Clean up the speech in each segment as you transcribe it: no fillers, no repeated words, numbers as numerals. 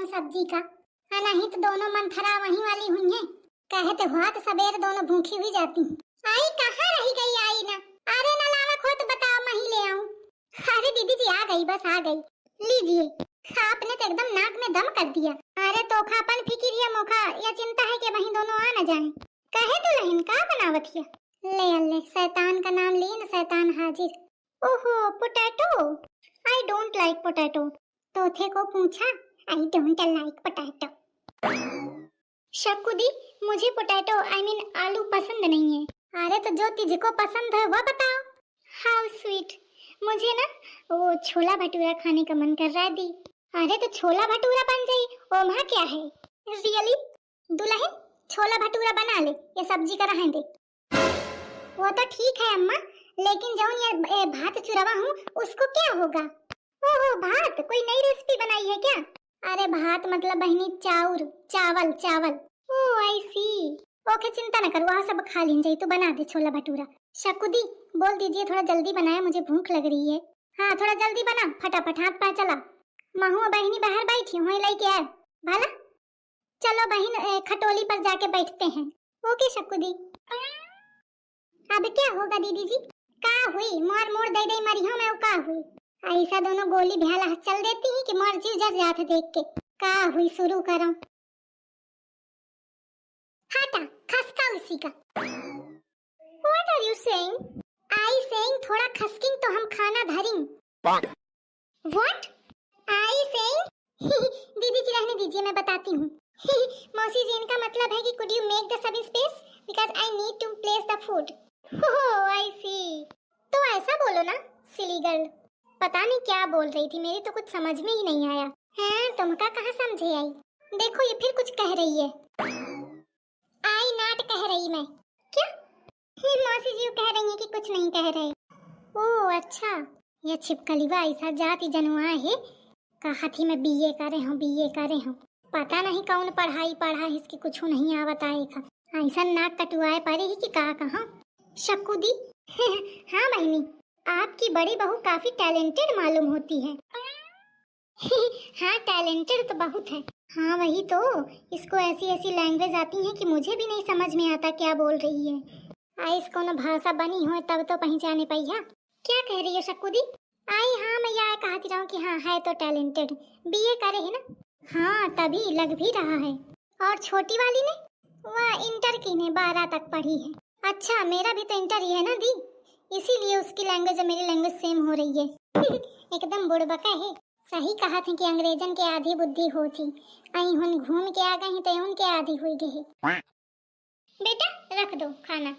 हूँ सब्जी का। नहीं तो दोनों मंथरा वहीं वाली हुई हैं। कहे तो हुआ तो सबेरे दोनों भूखी हुई जाती हूँ। आई कहाँ रही गई? आई ना। अरे ना लावक हो तो बताओ, मैं ही ले आऊं। अरे दीदी जी आ गई, बस आ गई। लीजिए। आपने तो एकदम नाक में दम कर दिया। अरे तोखापन फिकिर या मोखा या चिंता है कि वहीं दोनों आ न जाएं। कहे तो लहिन का बनावत हिया। ले अल्ले, शैतान का नाम लिए न शैतान हाजिर। ओहो potato. I don't like potato. तोथे को पूछा, आई डोंट लाइक पोटैटो। शक्कुदी, मुझे पोटैटो आई मीन आलू पसंद नहीं है। अरे तो जो तुझको पसंद है वो बताओ। How sweet. मुझे ना वो छोला भटूरा खाने का मन कर रहा है दी। अरे तो छोला भटूरा बन जाई, ओमा क्या है? रियली? दुल्हन छोला भटूरा बना ले, ये सब्जी का रहने दे। वो तो ठीक है अम्मा, लेकिन जौन ये भात चुरवा हूँ उसको क्या होगा? ओहो भात, कोई नई रेसिपी बनाई है क्या? अरे भात मतलब बहनी चाउर, चावल चावल। ओह आई सी। ओके चिंता न कर, वहाँ सब खा लें जाई। तो बना दे छोला भटूरा। शकुदी बोल दीजिए थोड़ा जल्दी बनाए, मुझे भूख लग रही है। हाँ थोड़ा जल्दी बना, फटाफट हाथ पैर चला। महू बहनी बाहर बैठी हूँ, लेके आए भला। चलो बहन खटोली पर जाके बैठते हैं। ओके शकुदी। अब क्या होगा दीदी जी? का हुई मोर मोर दे दे मरियो में का हुई? ऐसा दोनों गोली भ्याला चल देती है कि मर जीव जर जात देख के। का हुई शुरू करो। हटा खसका उसी का। What are you saying? I saying थोड़ा खसकिंग तो हम खाना धरिंग। What? I saying दीदी जी रहने दीजिए, मैं बताती हूँ। मौसी जी इनका मतलब है कि could you make the serving space because I need to place the food. Oh I see. तो ऐसा बोलो ना silly girl। पता नहीं क्या बोल रही थी, मेरी तो कुछ समझ में ही नहीं आया। हैं तुमका कहाँ समझे आई? देखो ये फिर कुछ कह रही है। आई नाट कह रही मैं। क्या? मौसी जी कह रही है कि कुछ नहीं कह रहे। ओह अच्छा, ये छिपकलीवा ऐसा जाति जनवा है। कहा थी मैं बीए करे हूँ। पता नहीं कौन पढ़ाई पढ़ा इसकी कुछ नहीं आवत आएगा। ऐसा नाक कटुआए पड़े ही कि कहाँ। शकुदी हाँ बहनी, आपकी बड़ी बहू काफी टैलेंटेड मालूम होती है। हाँ टैलेंटेड तो बहुत है। हाँ वही तो, इसको ऐसी ऐसी लैंग्वेज आती है कि मुझे भी नहीं समझ में आता क्या बोल रही है। आई इसको न भाषा बनी हो तब तो पहचाने पैया। क्या कह रही है शकुदी? आई हाँ मैं यह कहती रहूं कि हाँ है तो टैलेंटेड, बीए करे है ना। हाँ तभी लग भी रहा है। और छोटी वाली ने? वह इंटर की ने 12 तक पढ़ी है। अच्छा मेरा भी तो इंटर ही है ना दी, इसीलिए उसकी लैंग्वेज और मेरी लैंग्वेज सेम हो रही है। एकदम बुड़बका है। सही कहा थी कि अंग्रेजन के आधी बुद्धि होती। आई हुन घूम के आ गई तो उनके आधी हुई गई। बेटा रख दो खाना।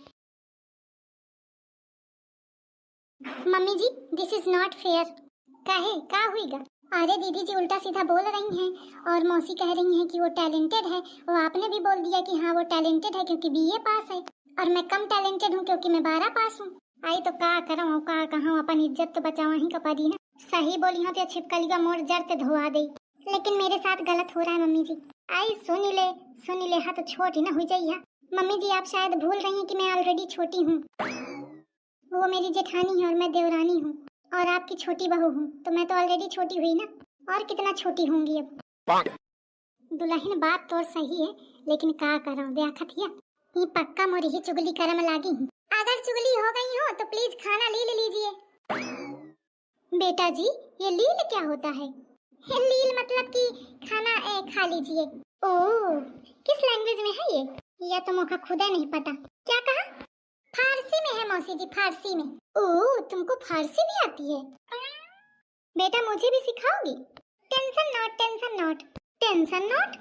Mummy ji this is not fair. काहे का हुईगा? अरे दीदी जी उल्टा सीधा बोल रही हैं और मौसी कह रही हैं कि वो टैलेंटेड है, और आपने भी बोल दिया कि हाँ वो टैलेंटेड है क्योंकि बीए पास है, और मैं कम टैलेंटेड हूँ क्योंकि मैं 12 पास हूँ। आई तो का करऊँ का कहूँ, अपन इज्जत तो बचावा ही का पड़ी ना। सही बोली हो तो छिपकली का मोड़ जड़ से धोआ दे, लेकिन मेरे साथ गलत हो रहा है मम्मी जी। आई सुन ले हाँ तो छोटी ना हो जाइए। मम्मी जी आप शायद भूल रही हैं कि मैं ऑलरेडी छोटी हूँ। वो मेरी जेठानी है और मैं देवरानी हूँ और आपकी छोटी बहू हूँ, तो मैं तो ऑलरेडी छोटी हुई ना, और कितना छोटी होंगी अब। दुल्हन बात तो सही है, लेकिन का करूं देखत हिया ये पक्का मोरी ही चुगली करम लागी हूँ। अगर चुगली हो गई हो तो प्लीज खाना ले लीजिए। बेटा जी ये लील क्या होता है? लील मतलब कि खाना खा लीजिए। ओह किस लैंग्वेज में है ये? या तो मुझे खुद नहीं पता। क्या कहा? फारसी में है मौसी जी, फारसी में। ओह तुमको फारसी भी आती है? बेटा मुझे भी सिखाओगी? Tension not.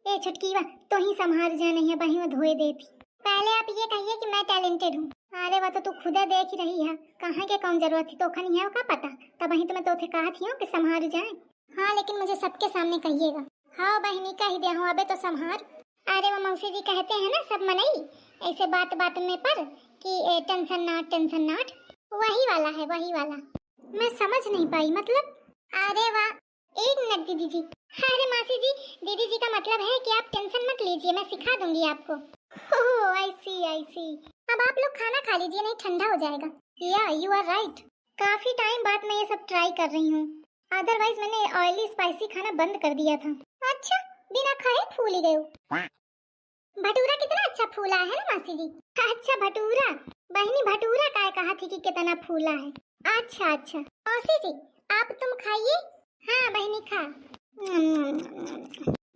ए छुटकी तो ही संभाल जाने है बही में धोए देती। पहले आप ये कहिए कि मैं टैलेंटेड हूँ। अरे वो तो तू खुद देख ही रही है, कहाँ के कौन जरूरत थी तो खनी है का पता। तब वही तो मैं तोथे कहा थी कि संभाल जाए। हाँ लेकिन मुझे सबके सामने कहिएगा। हाँ बहनी कह दिया हूँ, अबे तो संभाल। अरे वो मौसी जी कहते हैं ना सब मनई ऐसे बात बात में पर कि टेंशन नॉट वही वाला। मैं समझ नहीं पाई मतलब। अरे वाह एक मिनट दीदी जी। अरे मासी जी दीदी जी का मतलब है कि आप टेंशन मत लीजिए, मैं सिखा दूंगी आपको। ओह आई सी। अब आप लोग खाना खा लीजिए, नहीं ठंडा हो जाएगा। या यू आर राइट, काफी टाइम बाद मैं ये सब ट्राई कर रही हूँ। अदरवाइज मैंने ऑयली स्पाइसी खाना बंद कर दिया था। अच्छा, बिना खाए फूल ही गए। भटूरा कितना अच्छा फूला है ना मासी जी। अच्छा भटूरा, बहनी भटूरा काय कहा थी कि कितना फूला है। अच्छा अच्छा मासी जी, आप तुम खाइए। हाँ बहनी खा।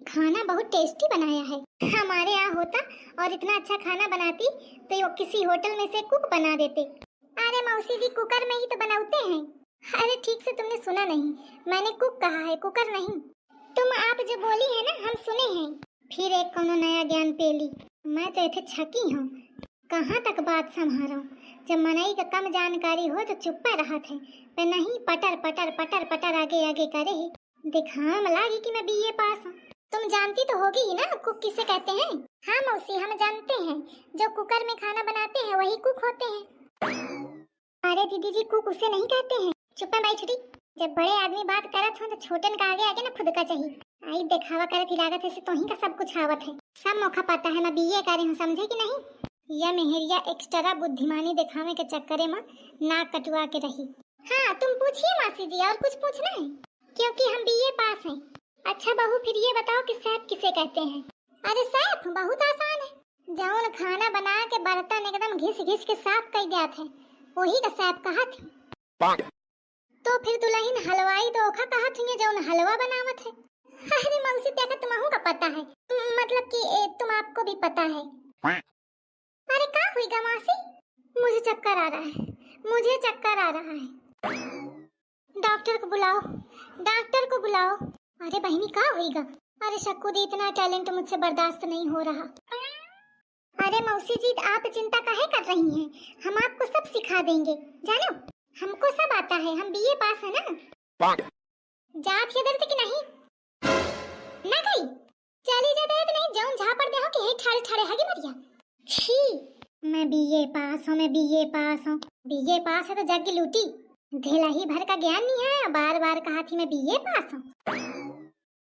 खाना बहुत टेस्टी बनाया है। हमारे यहाँ होता और इतना अच्छा खाना बनाती तो ये किसी होटल में से कुक बना देते। अरे मौसी जी, कुकर में ही तो बनाते हैं। अरे ठीक से तुमने सुना नहीं, मैंने कुक कहा है, कुकर नहीं। तुम आप जो बोली है ना, हम सुने हैं। फिर एक कोनो नया ज्ञान पेली। मैं तो इथे छकी हूँ, कहाँ तक बात संभालूं। जब मनई का कम जानकारी हो तो चुप्पा रहा थे, पर नहीं पटर पटर पटर पटर आगे आगे करे। दिखाम लागी कि मैं बीए पास हूँ। तुम जानती तो होगी ही ना कुक किसे कहते हैं। हाँ मौसी, हम जानते हैं, जो कुकर में खाना बनाते हैं वही कुक होते हैं। अरे दीदी जी, कुक उसे नहीं कहते हैं। चुप्पा बैठड़ी। जब बड़े आदमी बात करत हो तो छोटन का आगे आगे ना फुदका चाहिए। आई दिखावा करत ही लागत है से तो ही का सब कुछ आवत है। सब मौका पाता है, मैं बीए करे हूँ, समझे कि नहीं। यह मेहरिया एक्स्ट्रा बुद्धिमानी दिखावे के चक्कर में नाक कटवा के रही। हाँ तुम पूछिए मासी जी, और कुछ पूछना है? क्योंकि हम बीए पास हैं। अच्छा बहू, फिर ये बताओ कि सैफ किसे कहते हैं? अरे सैफ बहुत आसान है। जौन खाना बना के बर्तन एकदम घिस घिस के साफ कर दिया थे, वही का सैफ कहा थी। तो फिर दुल्हन हलवाई धोखा कहा थी जौन हलवा बनावत है। अरे मौसी देखा तुम्हारा का पता है, मतलब कि तुम आपको भी पता है। अरे क्या हुई गा मासी? मुझे चक्कर आ रहा है, मुझे चक्कर आ रहा है। डॉक्टर को बुलाओ, डॉक्टर को बुलाओ। अरे बहनी क्या हुई गा? अरे शक्कू दी, इतना टैलेंट मुझसे बर्दाश्त नहीं हो रहा। अरे मौसी जी, आप चिंता काहे कर रही हैं? हम आपको सब सिखा देंगे, जानो हमको सब आता है, हम बीए पास है ना। जात है दर्द की नहीं ना गई, चली जा दर्द नहीं, जाऊं झापड़ दे हो कि हे ठाड़े ठाड़े हगी मरिया। छी, मैं बीए पास हूँ, मैं बीए पास हूँ। बीए पास है तो जग की लूटी, ढेला ही भर का ज्ञान नहीं है। बार बार कहा थी मैं बीए पास हूँ।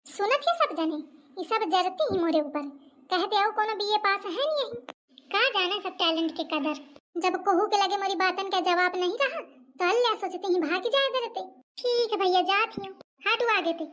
सुनत है सब जने, ये सब जरती ही मोरे ऊपर, कहते हो कोनो बीए पास है नहीं यही। का जाने सब टैलेंट के कदर। जब कहू के लगे मोरी बातन का जवाब नहीं रहा तो अल्लाह सोचते ही भाग जाए डरते। ठीक है भैया, जाती हूँ, हटू आगे थे।